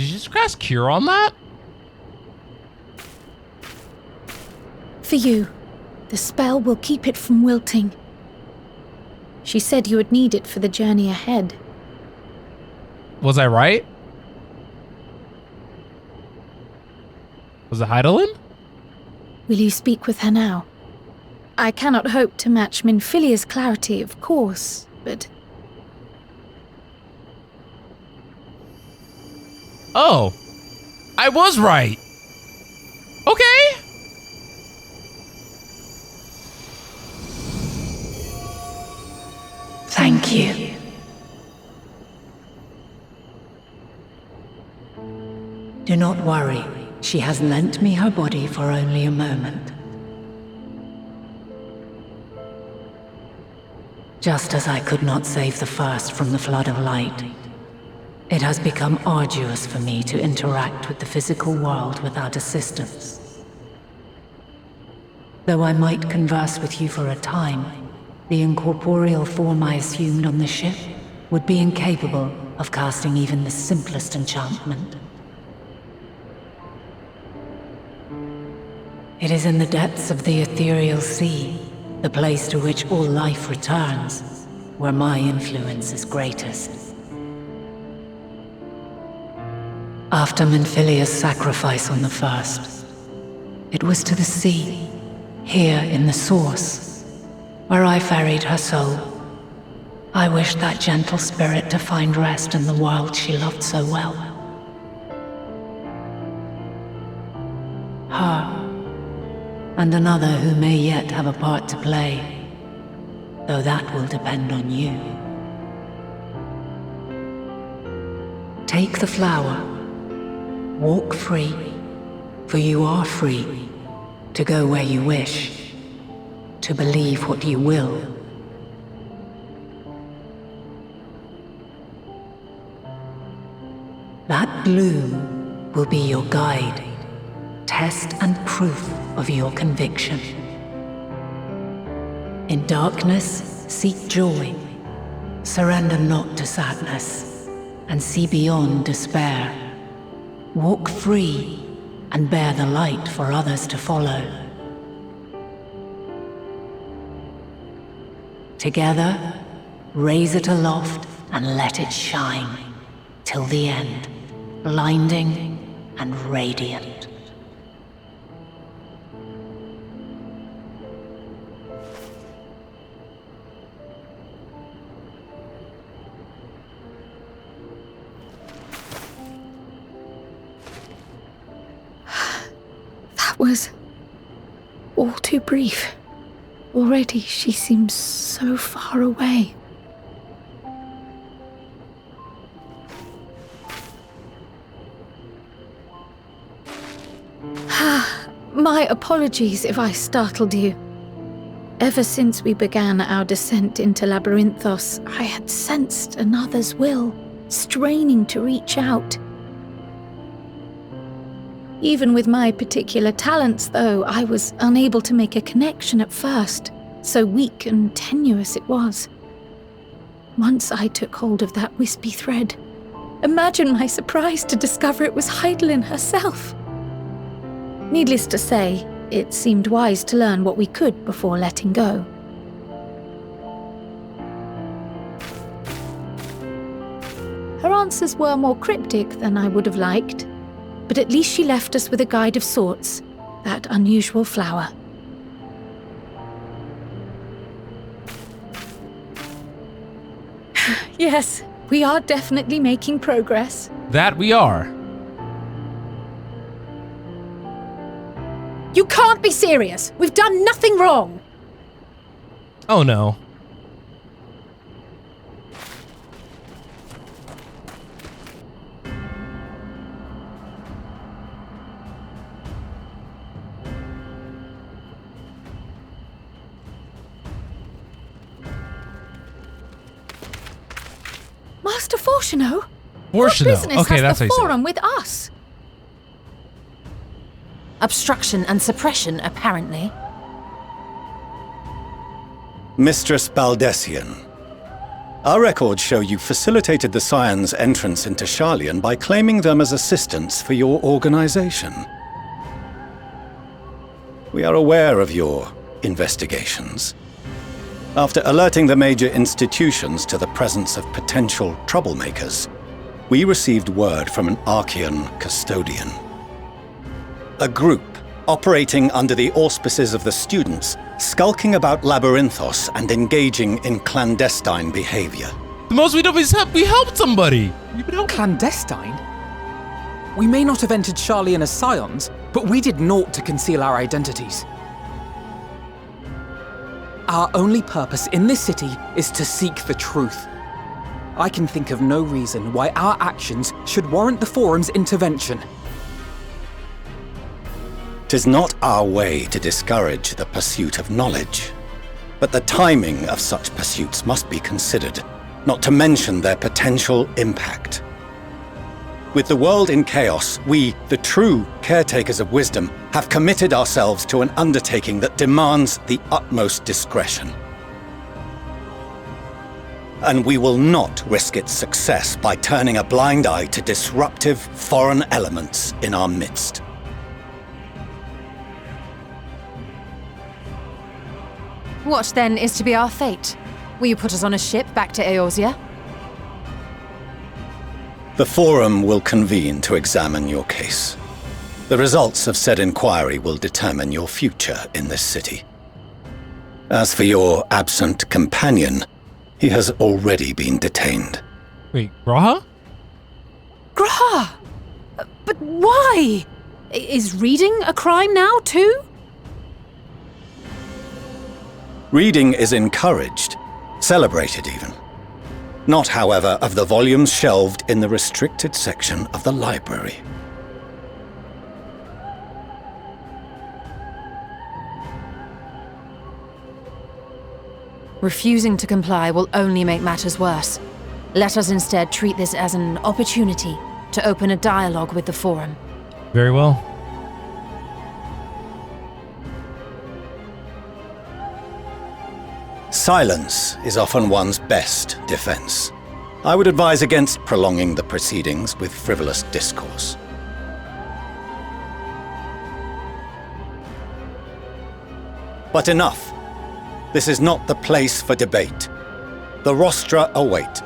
Did you just cast Cure on that? For you. The spell will keep it from wilting. She said you would need it for the journey ahead. Was I right? Was it Heidelin? Will you speak with her now? I cannot hope to match Minfilia's clarity, of course, but... Oh. I was right. Okay. Thank you. Do not worry. She has lent me her body for only a moment. Just as I could not save the first from the flood of light, it has become arduous for me to interact with the physical world without assistance. Though I might converse with you for a time, the incorporeal form I assumed on the ship would be incapable of casting even the simplest enchantment. It is in the depths of the ethereal sea, the place to which all life returns, where my influence is greatest. After Minfilia's sacrifice on the first, it was to the sea, here in the source, where I ferried her soul. I wished that gentle spirit to find rest in the world she loved so well. Her, and another who may yet have a part to play, though that will depend on you. Take the flower, walk free, for you are free, to go where you wish, to believe what you will. That bloom will be your guide, test and proof of your conviction. In darkness, seek joy. Surrender not to sadness, and see beyond despair. Walk free, and bear the light for others to follow. Together, raise it aloft and let it shine, till the end, blinding and radiant. That was all too brief. Already she seems so far away. My apologies if I startled you. Ever since we began our descent into Labyrinthos, I had sensed another's will, straining to reach out. Even with my particular talents, though, I was unable to make a connection at first, so weak and tenuous it was. Once I took hold of that wispy thread, imagine my surprise to discover it was Heidelin herself. Needless to say, it seemed wise to learn what we could before letting go. Her answers were more cryptic than I would have liked, but at least she left us with a guide of sorts, that unusual flower. Yes, we are definitely making progress. That we are. You can't be serious! We've done nothing wrong! Oh no. Master Fortuno? Fortuno. What business Okay, has that's the how you say it. forum with us? Obstruction and suppression, apparently. Mistress Baldessian, Our records show you facilitated the Scions' entrance into Sharlayan by claiming them as assistants for your organization. We are aware of your investigations. After alerting the major institutions to the presence of potential troublemakers, we received word from an Archean custodian. A group operating under the auspices of the students, skulking about Labyrinthos and engaging in clandestine behavior. The most we do is we helped somebody. Clandestine? We may not have entered Sharlayan as Scions, but we did naught to conceal our identities. Our only purpose in this city is to seek the truth. I can think of no reason why our actions should warrant the Forum's intervention. 'Tis not our way to discourage the pursuit of knowledge, but the timing of such pursuits must be considered, not to mention their potential impact. With the world in chaos, we, the true caretakers of wisdom, have committed ourselves to an undertaking that demands the utmost discretion. And we will not risk its success by turning a blind eye to disruptive foreign elements in our midst. What then is to be our fate? Will you put us on a ship back to Eorzea? The Forum will convene to examine your case. The results of said inquiry will determine your future in this city. As for your absent companion, he has already been detained. Wait, Graha? Graha! But why? Is reading a crime now, too? Reading is encouraged, celebrated even. Not, however, of the volumes shelved in the restricted section of the library. Refusing to comply will only make matters worse. Let us instead treat this as an opportunity to open a dialogue with the Forum. Very well. Silence is often one's best defense. I would advise against prolonging the proceedings with frivolous discourse. But enough. This is not the place for debate. The rostra await.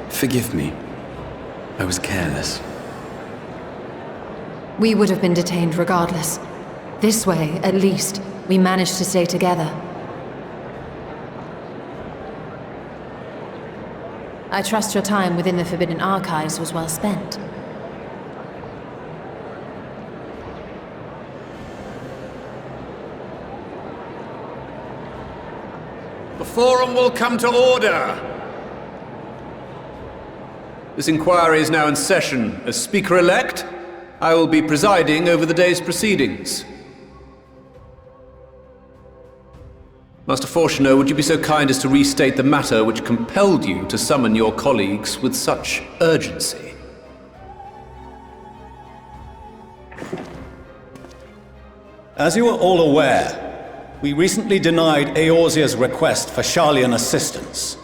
Forgive me. I was careless. We would have been detained regardless. This way, at least, we managed to stay together. I trust your time within the Forbidden Archives was well spent. The Forum will come to order! This inquiry is now in session. As Speaker-elect, I will be presiding over the day's proceedings. Master Fortuner, would you be so kind as to restate the matter which compelled you to summon your colleagues with such urgency? As you are all aware, we recently denied Eorzea's request for Sharlayan assistance.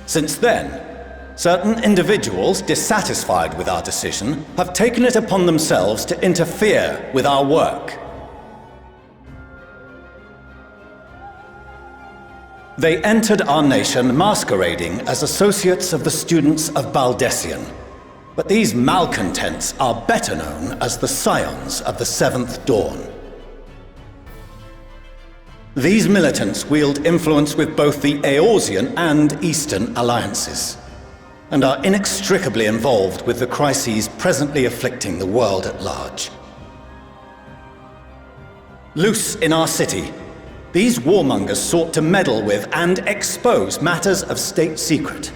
Since then, certain individuals dissatisfied with our decision have taken it upon themselves to interfere with our work. They entered our nation masquerading as associates of the students of Baldessian. But these malcontents are better known as the Scions of the Seventh Dawn. These militants wield influence with both the Eorzean and Eastern alliances, and are inextricably involved with the crises presently afflicting the world at large. Loose in our city, these warmongers sought to meddle with and expose matters of state secret.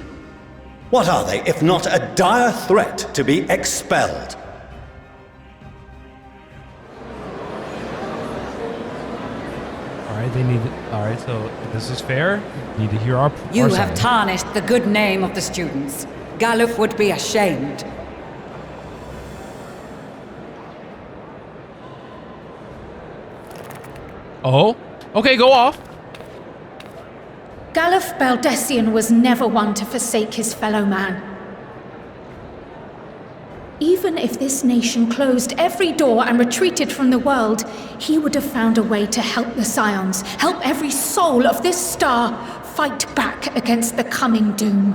What are they, if not a dire threat to be expelled? Alright, Alright, so if this is fair, need to hear our You our have side. tarnished the good name of the students. Galuf would be ashamed. Oh? Okay, go off. Galuf Baldessian was never one to forsake his fellow man. Even if this nation closed every door and retreated from the world, he would have found a way to help the Scions, help every soul of this star fight back against the coming doom.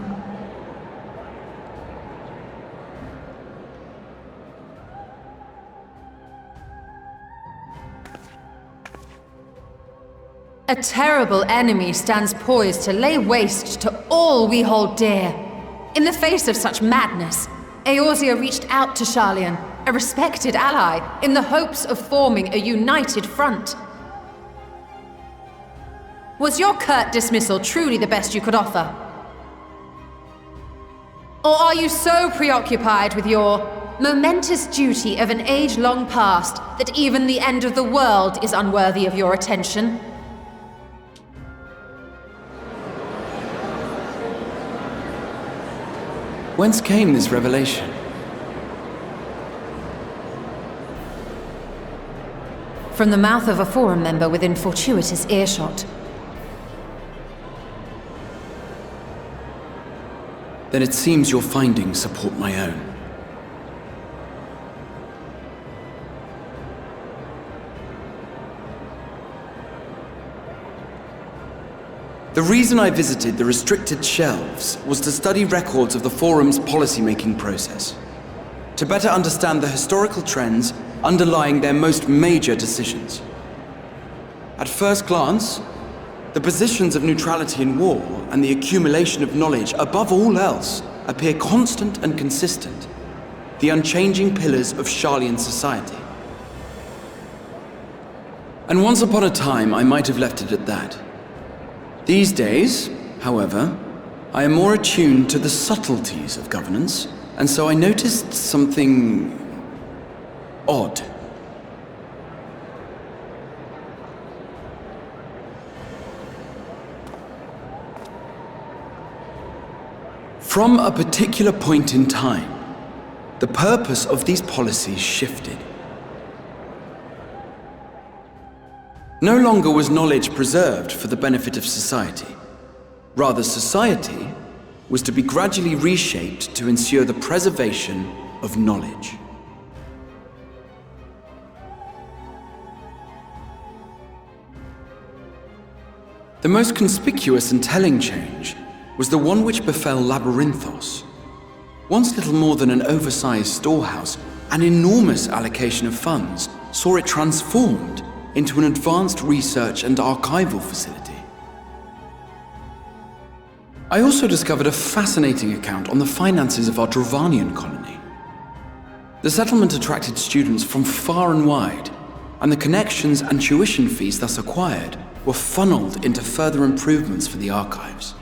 A terrible enemy stands poised to lay waste to all we hold dear. In the face of such madness, Eorzea reached out to Sharlayan, a respected ally, in the hopes of forming a united front. Was your curt dismissal truly the best you could offer? Or are you so preoccupied with your momentous duty of an age long past that even the end of the world is unworthy of your attention? Whence came this revelation? From the mouth of a forum member within fortuitous earshot. Then it seems your findings support my own. The reason I visited the restricted shelves was to study records of the Forum's policymaking process, to better understand the historical trends underlying their most major decisions. At first glance, the positions of neutrality in war and the accumulation of knowledge above all else appear constant and consistent, the unchanging pillars of Sharlayan society. And once upon a time, I might have left it at that. These days, however, I am more attuned to the subtleties of governance, and so I noticed something odd. From a particular point in time, the purpose of these policies shifted. No longer was knowledge preserved for the benefit of society. Rather, society was to be gradually reshaped to ensure the preservation of knowledge. The most conspicuous and telling change was the one which befell Labyrinthos. Once little more than an oversized storehouse, an enormous allocation of funds saw it transformed into an advanced research and archival facility. I also discovered a fascinating account on the finances of our Dravanian colony. The settlement attracted students from far and wide, and the connections and tuition fees thus acquired were funneled into further improvements for the archives.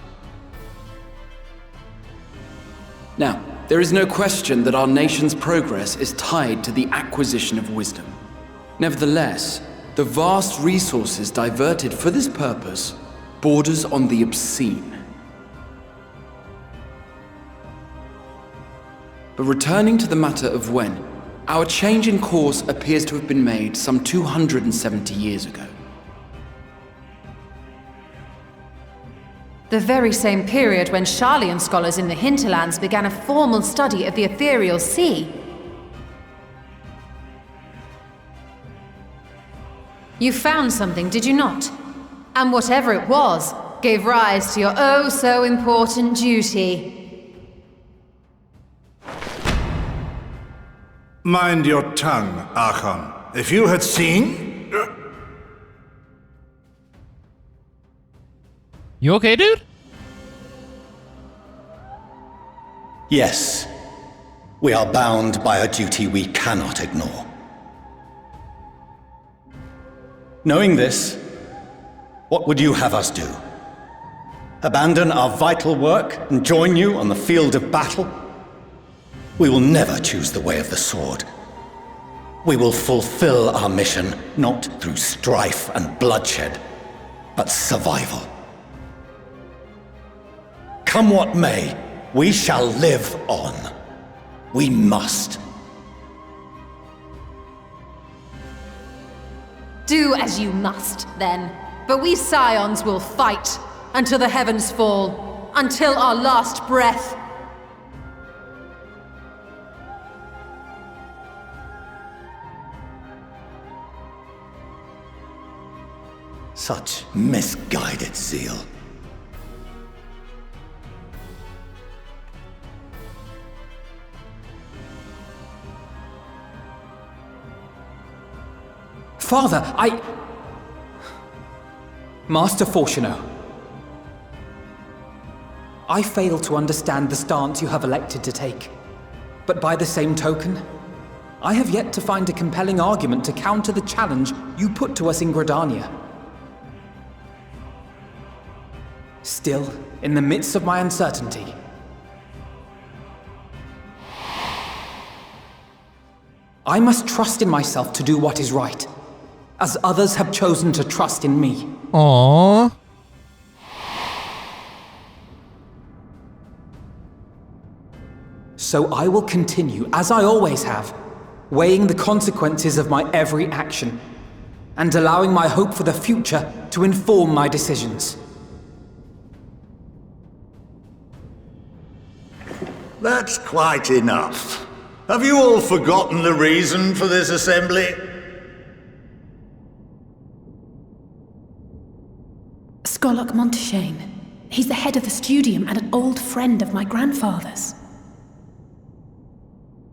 Now, there is no question that our nation's progress is tied to the acquisition of wisdom. Nevertheless, the vast resources diverted for this purpose borders on the obscene. But returning to the matter of when, our change in course appears to have been made some 270 years ago. The very same period when Sharlayan scholars in the hinterlands began a formal study of the ethereal sea. You found something, did you not? And whatever it was, gave rise to your oh-so-important duty. Mind your tongue, Archon. If you had seen... You okay, dude? Yes. We are bound by a duty we cannot ignore. Knowing this, what would you have us do? Abandon our vital work and join you on the field of battle? We will never choose the way of the sword. We will fulfill our mission not through strife and bloodshed, but survival. Come what may, we shall live on. We must. Do as you must, then. But we Scions will fight until the heavens fall, until our last breath. Such misguided zeal. Father, Master Fortuno, I fail to understand the stance you have elected to take. But by the same token, I have yet to find a compelling argument to counter the challenge you put to us in Gridania. Still, in the midst of my uncertainty, I must trust in myself to do what is right, as others have chosen to trust in me. Aww. So I will continue, as I always have, weighing the consequences of my every action, and allowing my hope for the future to inform my decisions. That's quite enough. Have you all forgotten the reason for this assembly? Skolok Monteshane. He's the head of the Studium and an old friend of my grandfather's.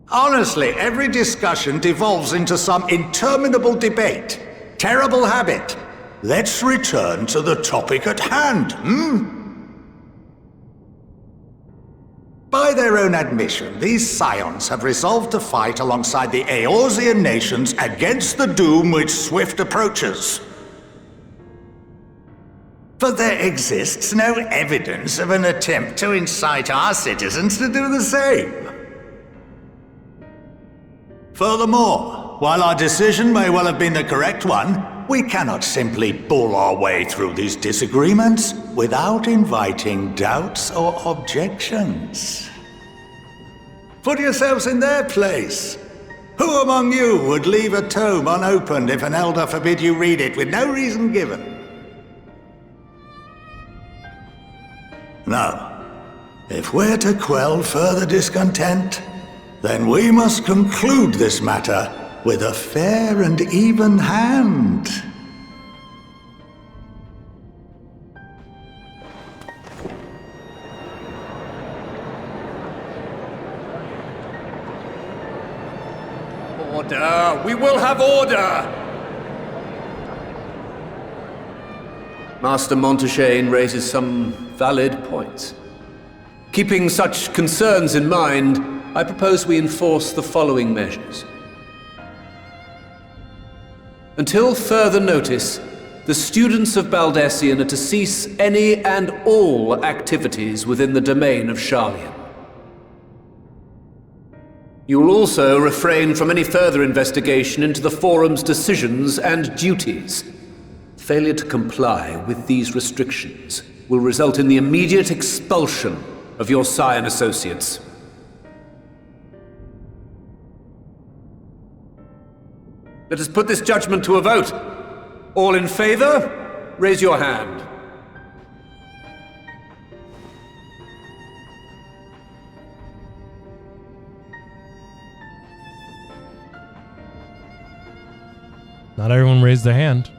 Honestly, every discussion devolves into some interminable debate. Terrible habit. Let's return to the topic at hand, By their own admission, these Scions have resolved to fight alongside the Eorzean nations against the doom which swift approaches. But there exists no evidence of an attempt to incite our citizens to do the same. Furthermore, while our decision may well have been the correct one, we cannot simply bull our way through these disagreements without inviting doubts or objections. Put yourselves in their place. Who among you would leave a tome unopened if an elder forbid you read it with no reason given? Now, if we're to quell further discontent, then we must conclude this matter with a fair and even hand. Order! We will have order! Master Monteshane raises some valid points. Keeping such concerns in mind, I propose we enforce the following measures. Until further notice, the students of Baldessian are to cease any and all activities within the domain of Sharlayan. You will also refrain from any further investigation into the Forum's decisions and duties. Failure to comply with these restrictions will result in the immediate expulsion of your Scion associates. Let us put this judgment to a vote. All in favor, raise your hand. Not everyone raised their hand.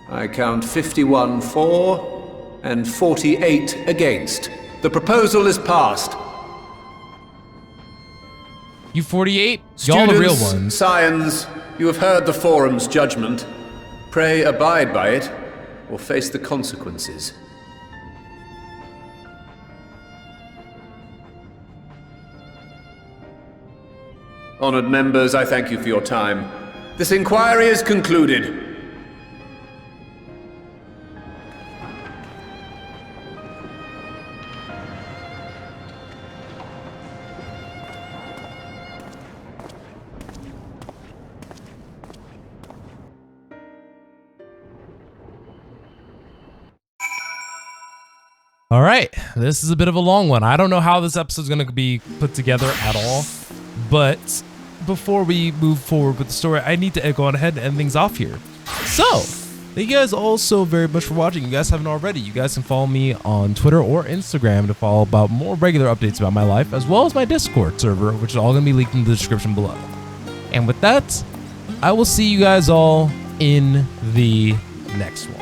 I count 51 for and 48 against. The proposal is passed. You 48? Y'all the real ones. Scions, You have heard the Forum's judgment. Pray abide by it, or face the consequences. Honored members, I thank you for your time. This inquiry is concluded. All right, this is a bit of a long one. I don't know how this episode's gonna be put together at all, but before we move forward with the story, I need to go on ahead and end things off here. So, thank you guys all so very much for watching. You guys haven't already, you guys can follow me on Twitter or Instagram to follow about more regular updates about my life, as well as my Discord server, which is all gonna be linked in the description below. And with that, I will see you guys all in the next one.